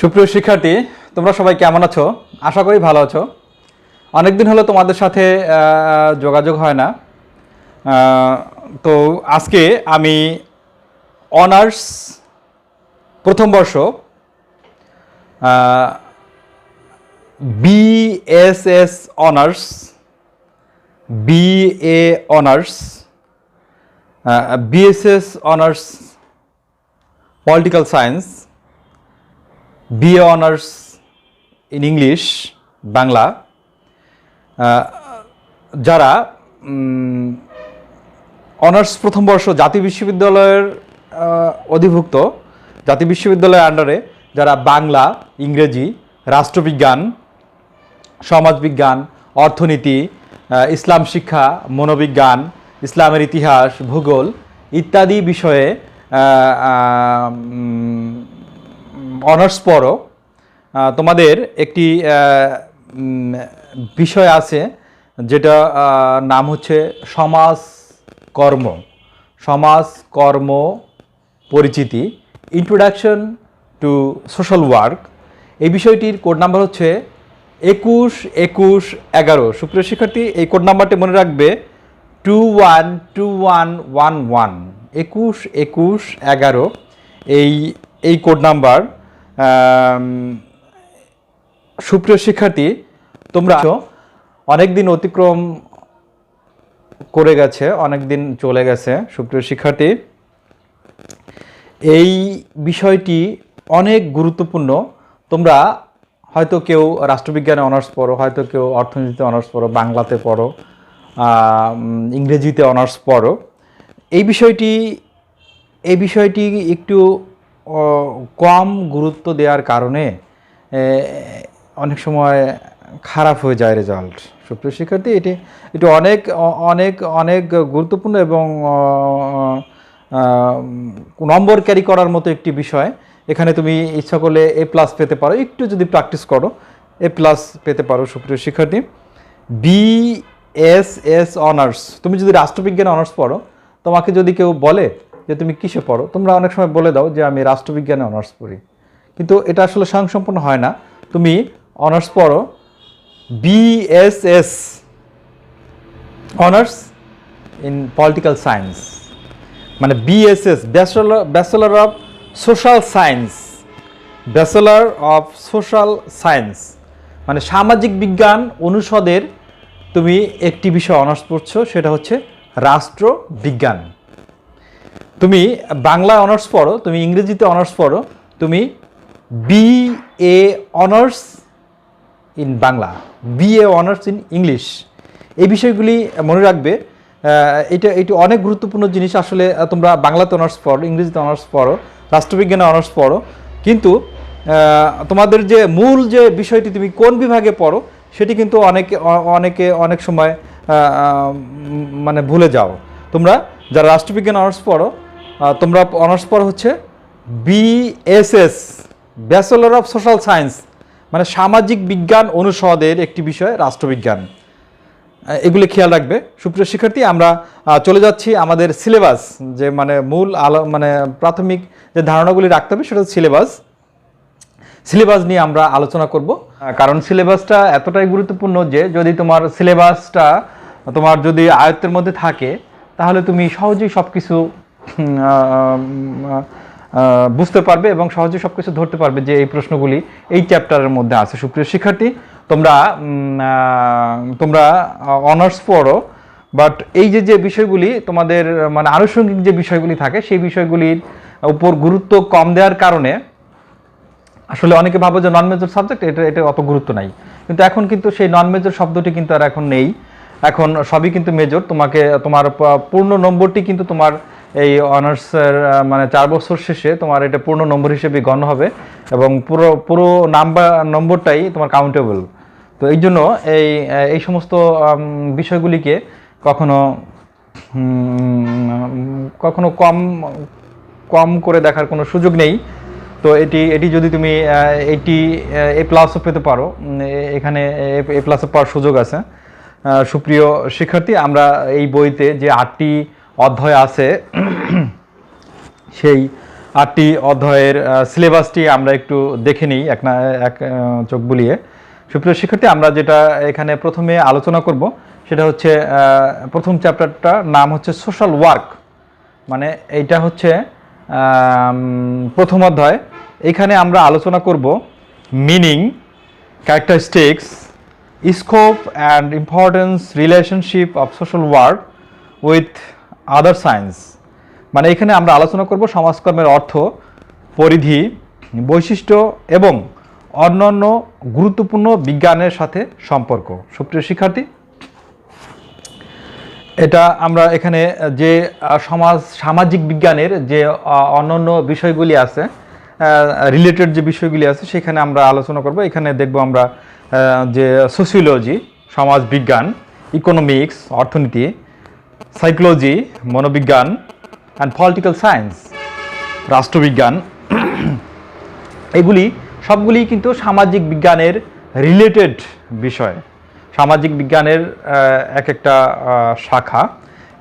সুপ্রিয় শিক্ষার্থী, তোমরা সবাই কেমন আছো? আশা করি ভালো আছো। অনেকদিন হলো তোমাদের সাথে যোগাযোগ হয় না। তো আজকে আমি অনার্স প্রথম বর্ষ BSS honours, BA honours, BSS honours political science, BA honours in English Bangla, যারা অনার্স প্রথম বর্ষ জাতীয় বিশ্ববিদ্যালয়ের অধিভুক্ত, জাতীয় বিশ্ববিদ্যালয়ের আন্ডারে যারা বাংলা, ইংরেজি, রাষ্ট্রবিজ্ঞান, সমাজবিজ্ঞান, অর্থনীতি, ইসলাম শিক্ষা, মনোবিজ্ঞান, ইসলামের ইতিহাস, ভূগোল ইত্যাদি বিষয়ে অনার্স পড়ো। তোমাদের একটি বিষয় আছে যেটা নাম হচ্ছে সমাজকর্ম পরিচিতি, ইন্ট্রোডাকশন টু সোশ্যাল ওয়ার্ক। এই বিষয়টির কোড নাম্বার হচ্ছে 21-21-11। সুপ্রিয় শিক্ষার্থী, এই কোড নাম্বারটি মনে রাখবে 212111, 21-21-11 এই কোড নাম্বার। সুপ্রিয় শিক্ষার্থী, তোমরা অনেক দিন অতিক্রম করে গেছে, অনেক দিন চলে গেছে। সুপ্রিয় শিক্ষার্থী, এই বিষয়টি অনেক গুরুত্বপূর্ণ। তোমরা হয়তো কেউ রাষ্ট্রবিজ্ঞানে অনার্স পড়ো, হয়তো কেউ অর্থনীতিতে অনার্স পড়ো, বাংলাতে পড়ো, ইংরেজিতে অনার্স পড়ো। এই বিষয়টি একটু কম গুরুত্ব দেওয়ার কারণে অনেক সময় খারাপ হয়ে যায় রেজাল্ট। সুপ্রিয় শিক্ষার্থী, এটি অনেক অনেক অনেক গুরুত্বপূর্ণ এবং নম্বর ক্যারি করার মতো একটি বিষয়। এখানে তুমি ইচ্ছা করলে A+ পেতে পারো, একটু যদি প্র্যাকটিস করো A+ পেতে পারো। সুপ্রিয় শিক্ষার্থী, বিএসএস অনার্স, তুমি যদি রাষ্ট্রবিজ্ঞানে অনার্স পড়ো, তোমাকে যদি কেউ বলে যে তুমি কিসে পড়ো, তোমরা অনেক সময় বলে দাও যে আমি রাষ্ট্রবিজ্ঞানে অনার্স পড়ি, কিন্তু এটা আসলে স্বয়ংসম্পূর্ণ হয় না। তুমি অনার্স পড়ো BSS honours in political science, মানে BSS, bachelor of social science, bachelor of social science, মানে সামাজিক বিজ্ঞান অনুষদের তুমি একটি বিষয় অনার্স পড়ছো, সেটা হচ্ছে রাষ্ট্রবিজ্ঞান। তুমি বাংলায় অনার্স পড়ো, তুমি ইংরেজিতে অনার্স পড়ো, তুমি BA honours in Bangla, BA honours in English. এই বিষয়গুলি মনে রাখবে। এটা অনেক গুরুত্বপূর্ণ জিনিস। আসলে তোমরা বাংলাতে অনার্স পড়ো, ইংরেজিতে অনার্স পড়ো, রাষ্ট্রবিজ্ঞানে অনার্স পড়ো, কিন্তু তোমাদের যে মূল যে বিষয়টি তুমি কোন বিভাগে পড়ো সেটি কিন্তু অনেক সময় মানে ভুলে যাও। তোমরা যারা রাষ্ট্রবিজ্ঞানে অনার্স পড়ো, তোমরা অনার্স পড়ো হচ্ছে BSS, bachelor of social science, মানে সামাজিক বিজ্ঞান অনুষদের একটি বিষয় রাষ্ট্রবিজ্ঞান। এগুলি খেয়াল রাখবে। সুপ্রিয় শিক্ষার্থী, আমরা চলে যাচ্ছি আমাদের সিলেবাস, যে মানে মূল মানে প্রাথমিক যে ধারণাগুলি রাখতে হবে সেটা সিলেবাস নিয়ে আমরা আলোচনা করব। কারণ সিলেবাসটা এতটাই গুরুত্বপূর্ণ যে যদি তোমার সিলেবাসটা তোমার যদি আয়ত্তের মধ্যে থাকে, তাহলে তুমি সহজেই সব কিছু বুঝতে পারবে এবং সহজে সব কিছু ধরতে পারবে যে এই প্রশ্নগুলি এই চ্যাপ্টারের মধ্যে আছে। সুপ্রিয় শিক্ষার্থী, তোমরা অনার্স পড়ো, বাট এই যে বিষয়গুলি তোমাদের মানে আনুষঙ্গিক যে বিষয়গুলি থাকে সেই বিষয়গুলির উপর গুরুত্ব কম দেওয়ার কারণে আসলে অনেকে ভাবো যে নন মেজর সাবজেক্ট, এটা অত গুরুত্ব নাই, কিন্তু এখন কিন্তু সেই নন মেজর শব্দটি কিন্তু আর এখন নেই, এখন সবই কিন্তু মেজর। তোমার পূর্ণ নম্বরটি কিন্তু তোমার এই অনার্সের মানে 4 বছর শেষে তোমার এটা পূর্ণ নম্বর হিসেবে গণ্য হবে এবং পুরো নম্বরটাই তোমার কাউন্টেবল। তো এই জন্য এই সমস্ত বিষয়গুলিকে কখনো কম করে দেখার কোনো সুযোগ নেই। তো এটি যদি তুমি A+ পেতে পারো, এখানে A+ পাওয়ার সুযোগ আছে। সুপ্রিয় শিক্ষার্থী, আমরা এই বইতে যে 8টি অধ্যায় আছে সেই 8টি অধ্যায়ের সিলেবাসটি আমরা একটু দেখে নিই এক চোখ বুলিয়ে। সুপ্রিয় শিক্ষার্থী, আমরা যেটা এখানে প্রথমে আলোচনা করব সেটা হচ্ছে প্রথম চ্যাপ্টারটার নাম হচ্ছে সোশ্যাল ওয়ার্ক, মানে এইটা হচ্ছে প্রথম অধ্যায়। এখানে আমরা আলোচনা করব meaning, characteristics, scope and importance, relationship of social work with other science. মানে এখানে আমরা আলোচনা করব সমাজকর্মের অর্থ, পরিধি, বৈশিষ্ট্য এবং অন্যান্য গুরুত্বপূর্ণ বিজ্ঞানের সাথে সম্পর্ক। সুপ্রিয় শিক্ষার্থী, এটা আমরা এখানে যে সামাজিক বিজ্ঞানের যে অন্যান্য বিষয়গুলি আছে, রিলেটেড যে বিষয়গুলি আছে সেখানে আমরা আলোচনা করব। এখানে দেখব আমরা যে সোশিওলজি সমাজ বিজ্ঞান, ইকোনমিক্স অর্থনীতি, সাইকোলজি মনোবিজ্ঞান, অ্যান্ড পলিটিক্যাল সায়েন্স রাষ্ট্রবিজ্ঞান, এগুলি সবগুলি কিন্তু সামাজিক বিজ্ঞানের রিলেটেড বিষয়। সামাজিক বিজ্ঞানের এক একটা শাখা,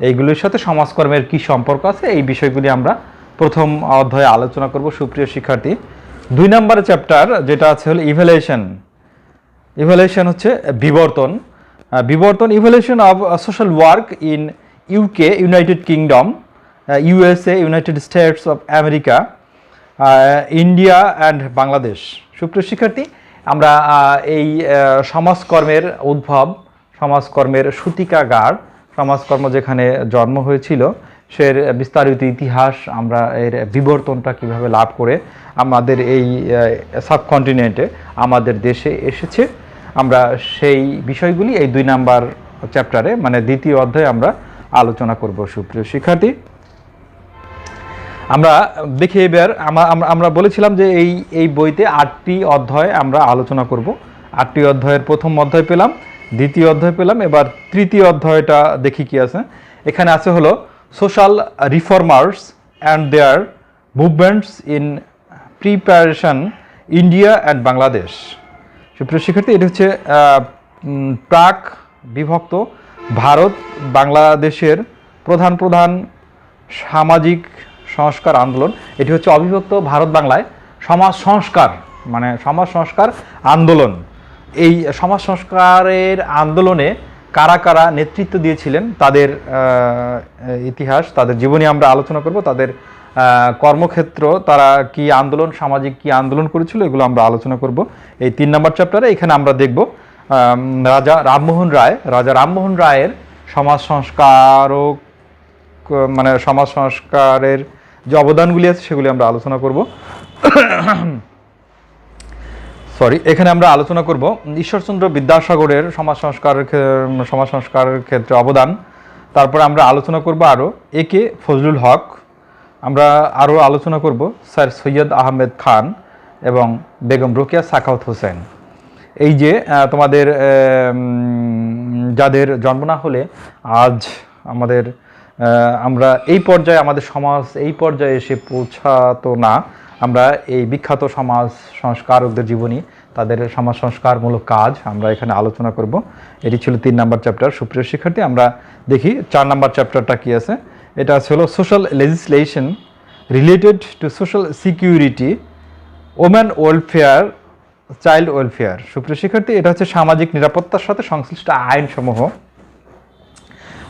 এইগুলির সাথে সমাজকর্মের কী সম্পর্ক আছে এই বিষয়গুলি আমরা প্রথম অধ্যায়ে আলোচনা করব। সুপ্রিয় শিক্ষার্থী, 2 নম্বর চ্যাপ্টার যেটা আছে হলো ইভ্যালুয়েশন। ইভ্যালুয়েশন হচ্ছে বিবর্তন। Evaluation of social work in UK, United kingdom, USA, United states of America, India and Bangladesh. সুপ্রিয় শিক্ষার্থী, আমরা এই সমাজকর্মের উদ্ভব, সমাজকর্মের সূতিকাগার, সমাজকর্ম যেখানে জন্ম হয়েছিল সে বিস্তারিত ইতিহাস, আমরা এর বিবর্তনটা কিভাবে লাভ করে আমাদের এই সাবকন্টিনেন্টে আমাদের দেশে এসেছে, আমরা সেই বিষয়গুলি এই 2 নম্বর চ্যাপ্টারে মানে দ্বিতীয় অধ্যায়ে আমরা আলোচনা করব। সুপ্রিয় শিক্ষার্থী, আমরা দেখি এবার আমরা বলেছিলাম যে এই বইতে 8টি অধ্যায় আমরা আলোচনা করব। 8টি অধ্যায়ের প্রথম অধ্যায় পেলাম, দ্বিতীয় অধ্যায় পেলাম, এবার তৃতীয় অধ্যায়টা দেখি কি আছে। এখানে আছে হলো social reformers and their movements in preparation India and Bangladesh. সুপ্রিয় শিক্ষার্থী, এটা হচ্ছে প্রাক বিভক্ত ভারত বাংলাদেশের প্রধান সামাজিক সংস্কার আন্দোলন। এটি হচ্ছে অবিভক্ত ভারত বাংলায় সমাজ সংস্কার, মানে সমাজ সংস্কার আন্দোলন। এই সমাজ সংস্কারের আন্দোলনে কারা কারা নেতৃত্ব দিয়েছিলেন তাদের ইতিহাস, তাদের জীবনী আমরা আলোচনা করব। তাদের কর্মক্ষেত্র, তারা কি আন্দোলন, সামাজিক কি আন্দোলন করেছিল, এগুলো আমরা আলোচনা করব এই 3 নম্বর চ্যাপ্টারে। এখানে আমরা দেখব রাজা রামমোহন রায়ের সমাজ সংস্কারক, মানে সমাজ সংস্কারের যে অবদানগুলি আছে সেগুলি আমরা আলোচনা করব। এখানে আমরা আলোচনা করব ঈশ্বরচন্দ্র বিদ্যাসাগরের সমাজ সংস্কারের ক্ষেত্রে অবদান। তারপরে আমরা আলোচনা করব আরও একে ফজলুল হক, আমরা আরও আলোচনা করব স্যার সৈয়দ আহমেদ খান এবং বেগম রোকেয়া সাখাওয়াত হোসেন। এই যে তোমাদের যাদের জন্ম না হলে আজ আমরা এই পর্যায়ে, আমাদের সমাজ এই পর্যায়ে এসে পৌঁছাতো না, আমরা এই বিখ্যাত সমাজ সংস্কারকদের জীবনী, তাদের সমাজ সংস্কারমূলক কাজ আমরা এখানে আলোচনা করব। এটি ছিল 3 নম্বর চ্যাপ্টার। সুপ্রিয় শিক্ষার্থী, আমরা দেখি 4 নম্বর চ্যাপ্টারটা কি আছে। এটা হলো social legislation related to social security, women welfare, child welfare. সুপ্রিয় শিক্ষার্থী, এটা হচ্ছে সামাজিক নিরাপত্তার সাথে সংশ্লিষ্ট আইনসমূহ।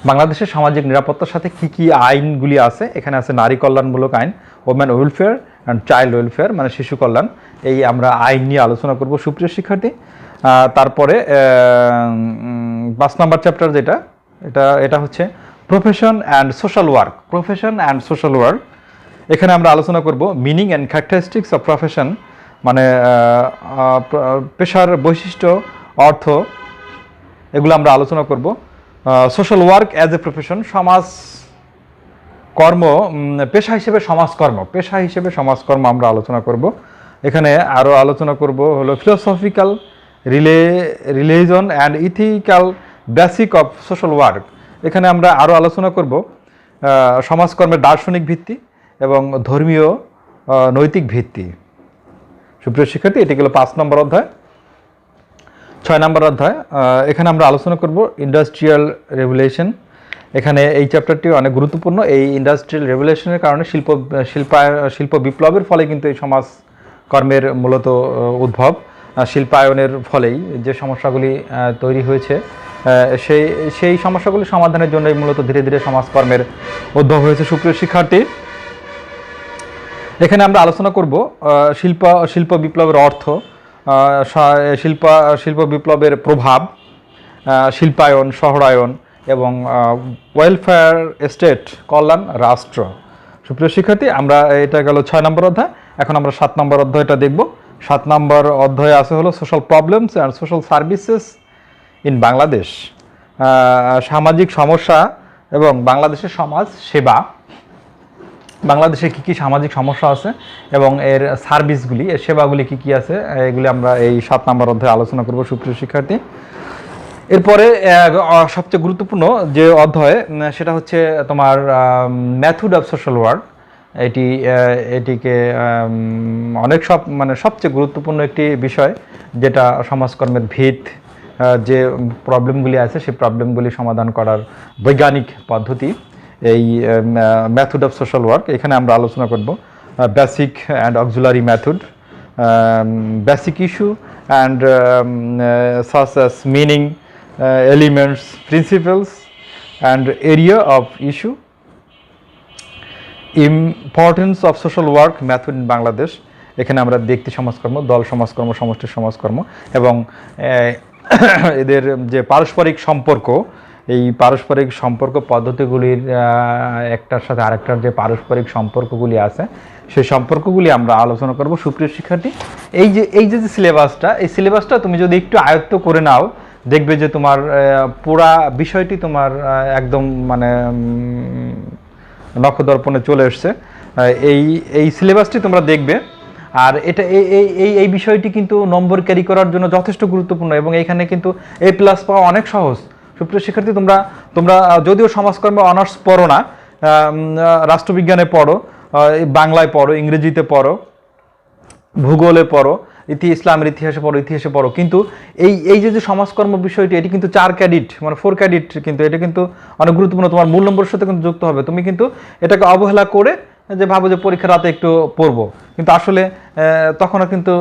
বাংলাদেশের সামাজিক নিরাপত্তার সাথে কি কি আইনগুলি আছে, এখানে আছে নারী কল্যাণমূলক আইন, women welfare and child welfare, মানে শিশু কল্যাণ। এই আমরা আইন নিয়ে আলোচনা করব। সুপ্রিয় শিক্ষার্থী, তারপরে 5 নম্বর চ্যাপ্টার যেটা, এটা হচ্ছে প্রফেশন অ্যান্ড সোশ্যাল ওয়ার্ক। এখানে আমরা আলোচনা করব meaning and characteristics of profession, মানে পেশার বৈশিষ্ট্য, অর্থ, এগুলো আমরা আলোচনা করব। Social work as a profession, সমাজ কর্ম পেশা হিসেবে সমাজকর্ম আমরা আলোচনা করব। এখানে আরও আলোচনা করব হলো philosophical religion and ethical basic of social work. এখানে আমরা আরও আলোচনা করব সমাজকর্মের দার্শনিক ভিত্তি এবং ধর্মীয় নৈতিক ভিত্তি। সুপ্রিয় শিক্ষার্থী, এটি গেল 5 নম্বর অধ্যায়। 6 নম্বর অধ্যায়, এখানে আমরা আলোচনা করব ইন্ডাস্ট্রিয়াল রেভলিউশন এখানে এই চ্যাপ্টারটি অনেক গুরুত্বপূর্ণ। এই ইন্ডাস্ট্রিয়াল রেভলিউশনের কারণে শিল্প বিপ্লবের ফলে কিন্তু এই সমাজকর্মের মূলত উদ্ভব। শিল্পায়নের ফলেই যে সমস্যাগুলি তৈরি হয়েছে, সেই সমস্যাগুলি সমাধানের জন্যই মূলত ধীরে ধীরে সমাজকর্মের উদ্ভব হয়েছে। সুপ্রিয় শিক্ষার্থী, এখানে আমরা আলোচনা করব শিল্প বিপ্লবের অর্থ, শিল্প বিপ্লবের প্রভাব, শিল্পায়ন, শহরায়ন এবং ওয়েলফেয়ার স্টেট, কল্যাণ রাষ্ট্র। সুপ্রিয় শিক্ষার্থী, আমরা এটা গেল 6 নম্বর অধ্যায়। এখন আমরা 7 নম্বর অধ্যায়টা দেখব। 7 নম্বর অধ্যায়ে আছে হলো social problems and social services in Bangladesh, সামাজিক সমস্যা এবং বাংলাদেশের সমাজ সেবা। বাংলাদেশে কী কী সামাজিক সমস্যা আছে এবং এর সার্ভিসগুলি, এর সেবাগুলি কী কী আছে, এগুলি আমরা এই 7 নম্বর অধ্যায়ে আলোচনা করব। সুপ্রিয় শিক্ষার্থী, এরপরে সবচেয়ে গুরুত্বপূর্ণ যে অধ্যায়, সেটা হচ্ছে তোমার মেথড অফ সোশ্যাল ওয়ার্ক। এটিকে সবচেয়ে গুরুত্বপূর্ণ একটি বিষয়, যেটা সমাজকর্মের ভিত, যে প্রবলেমগুলি আছে সেই প্রবলেমগুলি সমাধান করার বৈজ্ঞানিক পদ্ধতি, এই মেথড অফ সোশ্যাল ওয়ার্ক। এখানে আমরা আলোচনা করব basic and auxiliary method, basic issue and such as meaning, elements, principles and area of issue, importance of social work method in Bangladesh। এখানে আমরা ব্যক্তি সমাজকর্ম, দল সমাজকর্ম, সমষ্টি সমাজকর্ম এবং এদের যে পারস্পরিক সম্পর্ক, এই পারস্পরিক সম্পর্ক পদ্ধতিগুলির একটার সাথে আরেকটার যে পারস্পরিক সম্পর্কগুলি আছে, সেই সম্পর্কগুলি আমরা আলোচনা করব। সুপ্রিয় শিক্ষার্থী, এই যে সিলেবাসটা, এই সিলেবাসটা তুমি যদি একটু আয়ত্ত করে নাও, দেখবে যে তোমার পুরা বিষয়টি তোমার একদম নখদর্পণে চলে এসছে। এই সিলেবাসটি তোমরা দেখবে, আর এটা এই বিষয়টি কিন্তু নম্বর ক্যারি করার জন্য যথেষ্ট গুরুত্বপূর্ণ এবং এইখানে কিন্তু A+ পাওয়া অনেক সহজ। সুপ্রিয় শিক্ষার্থী, তোমরা যদিও সমাজকর্মে অনার্স পড়ো না, রাষ্ট্রবিজ্ঞানে পড়ো, বাংলায় পড়ো, ইংরেজিতে পড়ো, ভূগোলে পড়ো, ইসলামের ইতিহাসে পড়ো, কিন্তু এই যে সমাজকর্ম বিষয়টি, এটি কিন্তু 4 ক্রেডিট, 4 ক্রেডিট, কিন্তু এটা কিন্তু অনেক গুরুত্বপূর্ণ, তোমার মূল নম্বরের সাথে কিন্তু যুক্ত হবে। তুমি কিন্তু এটাকে অবহেলা করে যে ভাবো যে পরীক্ষার রাতে একটু পড়বো, কিন্তু আসলে তখনও কিন্তু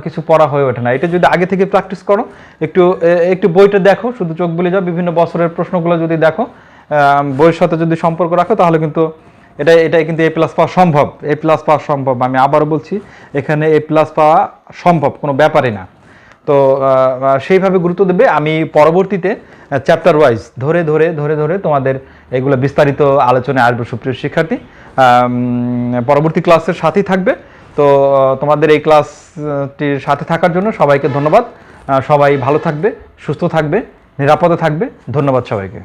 কিছু পড়া হয়ে ওঠে না। এটা যদি আগে থেকে প্র্যাকটিস করো, একটু বইটা দেখো, শুধু চোখ বুলে যাও, বিভিন্ন বছরের প্রশ্নগুলো যদি দেখো, বইয়ের সাথে যদি সম্পর্ক রাখো, তাহলে কিন্তু এটাই কিন্তু A+ পাওয়া সম্ভব। A+ পাওয়া সম্ভব, আমি আবারও বলছি, এখানে A+ পাওয়া সম্ভব, কোনো ব্যাপারই না। তো সেইভাবে গুরুত্ব দেবে। আমি পরবর্তীতে চ্যাপ্টার ওয়াইজ ধরে তোমাদের এগুলো বিস্তারিত আলোচনায় আসবে। সুপ্রিয় শিক্ষার্থী, পরবর্তী ক্লাসের সাথেই থাকবে। তো তোমাদের এই ক্লাসটির সাথে থাকার জন্য সবাইকে ধন্যবাদ। সবাই ভালো থাকবে, সুস্থ থাকবে, নিরাপদে থাকবে। ধন্যবাদ সবাইকে।